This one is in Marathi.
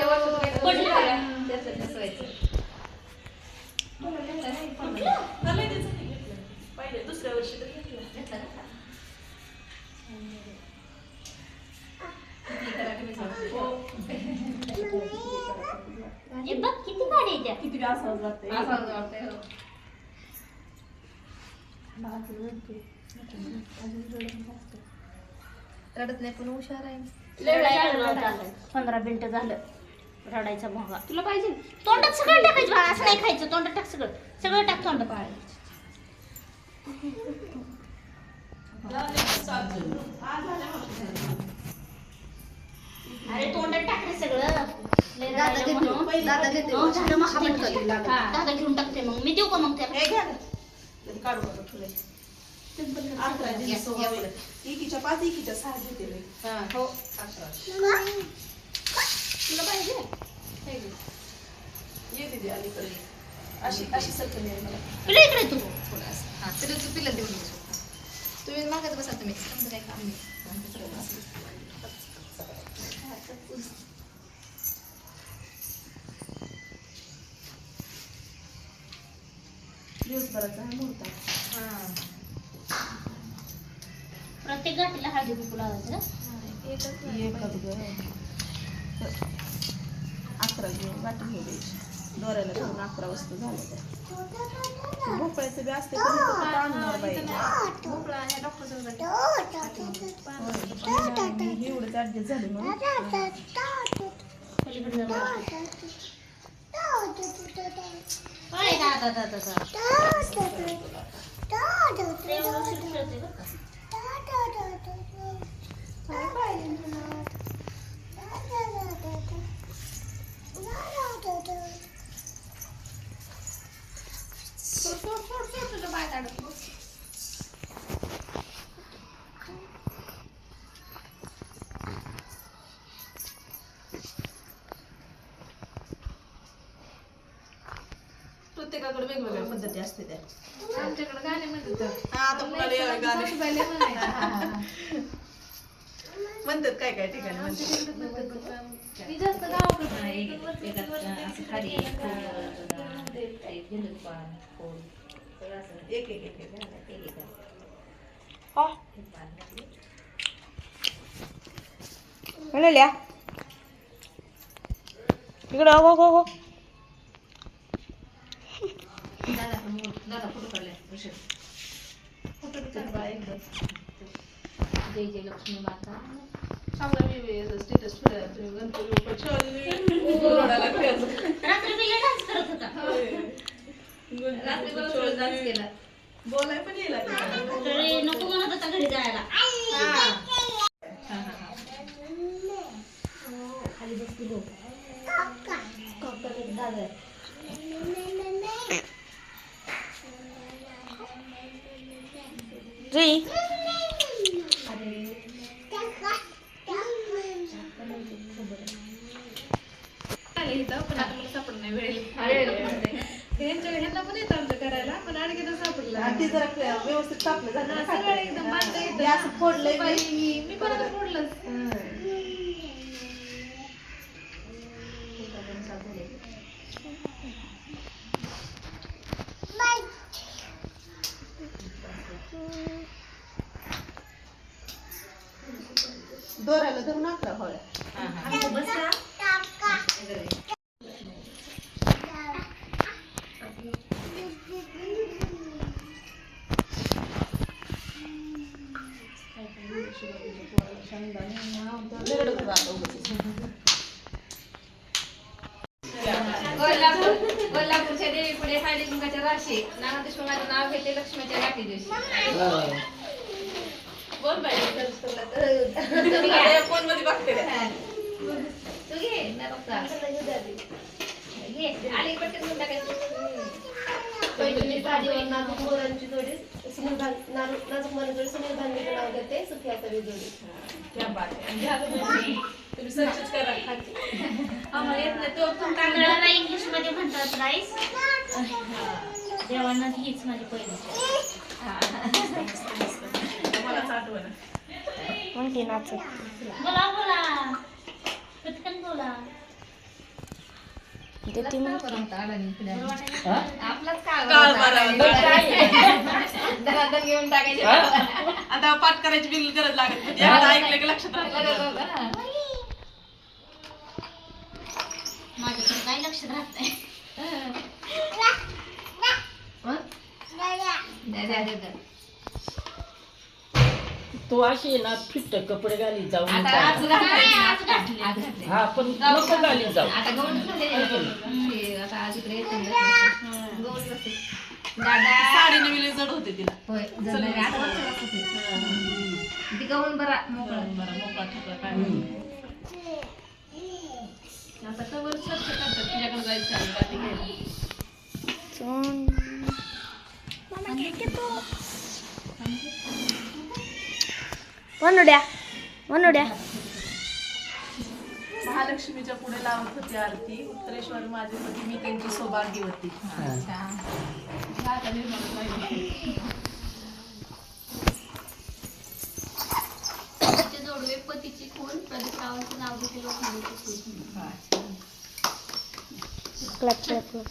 पहिल्या वर्षात त्यातलं नसवायचं पहिले दुसऱ्या वर्षी तर घेतलं किती गाडी द्या किती असं वाटतंय रडत नाही पण हुशार आहे 15 मिनिटं झालं रडायचा भोगा तुला पाहिजे तोंडात सगळं टाकायचं बा, असं नाही खायचं तोंडात टाक सगळं सगळं टाक तोंडात अरे तोंडात टाक रे सगळं दादा घेऊन टाकते मग मी देऊ का मग त्याला काढू बघा तुला एकीच्या 5 एकीच्या 6 घेते मी हो 11 तुला पाहिजे ये दीदी अलीकडे अशी अशी सरकली आहे मला तुला इकडे तू हा तरी तू पिल्ला देऊन देऊ शकता तुम्ही मागत बसा तुम्ही समजा काही काम नाही दिवसभराचा हा मुहूर्त प्रत्येक गाठीला हळदी कुंकू लावायचं एकच 11 घेऊन वाटून घेऊ द्यायची दोऱ्याला घेऊन 11 वाजता झालं त्या भोपळ्याचं बी असते पण इथं कुठं आणणार बाई भोपळा ह्या डॉक्टर एवढंच ऍडजस्ट झालं मग पलीकडे काय दादा प्रत्येकाकडे वेगवेगळ्या पद्धती असते त्या आमच्याकडे गाणे म्हणतात आता कुणाला गाणे म्हणतात काय ठिकाणी म्हणतात मी जास्त गावाकडे एक म्हणल्या इकडं हो हो हो दादा फोटो काढलाय फोटो एकदम जय जय लक्ष्मी माता चांगला मी स्टेटस ठेवला तुम्ही गणपती रात्री मी डान्स करत होता रात्री डान्स केला बोलाय पण येईल तरी नको म्हणत होता घरी जायला खाली बसती लोक दादा जी पण आता मला सापड नाही वेळ ह्यांना पण येतं आमच्या करायला पण आणखी सापडला ते जरा व्यवस्थित तापलं झालं सगळं एकदम बांधता येतं असं फोडलंय मी परत फोडलंच दोऱ्याला धरून 11 होळ्या बसला कोल्हापूरच्या देवी पुढे हळदी कुंकाच्या राशी नाना देशमुखाचं नाव घेते लक्ष्मीच्या गाठी दिवशी बोल बाई फोन मध्ये बघते तू घे नाही बघता घे आली पटकन घेऊन टाकायचं पहिली साडीवर नाजूक मोरांची जोडी नाजूक मोरांची जोडी सुनील भांगेचं नाव देते सुफिया सवी जोडी क्या बात आहे तुम्ही सर्चच करा आम्हाला येत नाही तो तांदळाला इंग्लिश मध्ये म्हणतात राईस देवांना हीच माझी पहिली मलाच आठवण म्हणते नाच बोला बोला पटकन बोला देते मग. घेऊन टाकायचे आता पाठ करायची बिल गरज लागत नाही. एकदा ऐकलं की लक्षात राहतं. माझ्याकडे काही लक्षात राहत नाही. तू अशी ना फिट कपडे घाली जाऊ आता आज घातली. हा पण नको घाली जाऊ आता गवंडी झाली. आता आज इकडे येते ना. गवंडी बसते. दादा साडी नवीन जड होते तिला. होय जड नाही. आता वर्षाला होते. ती गवंड बरा मोकळा मोकळा ठोकळा काय आता कवर स्वच्छ करतात. तुझ्याकडे जायचं आहे गाठी घ्यायला. वनुड्या वनुड्या महालक्ष्मीच्या पुढे लावत होती आरती. उत्तरेश्वर माझे पती मी त्यांची सौभाग्यवती. पतीचे जोडवे पतीची खून प्रदीप रावांचं नाव देखील लोक क्लॅप क्लॅप क्लॅप.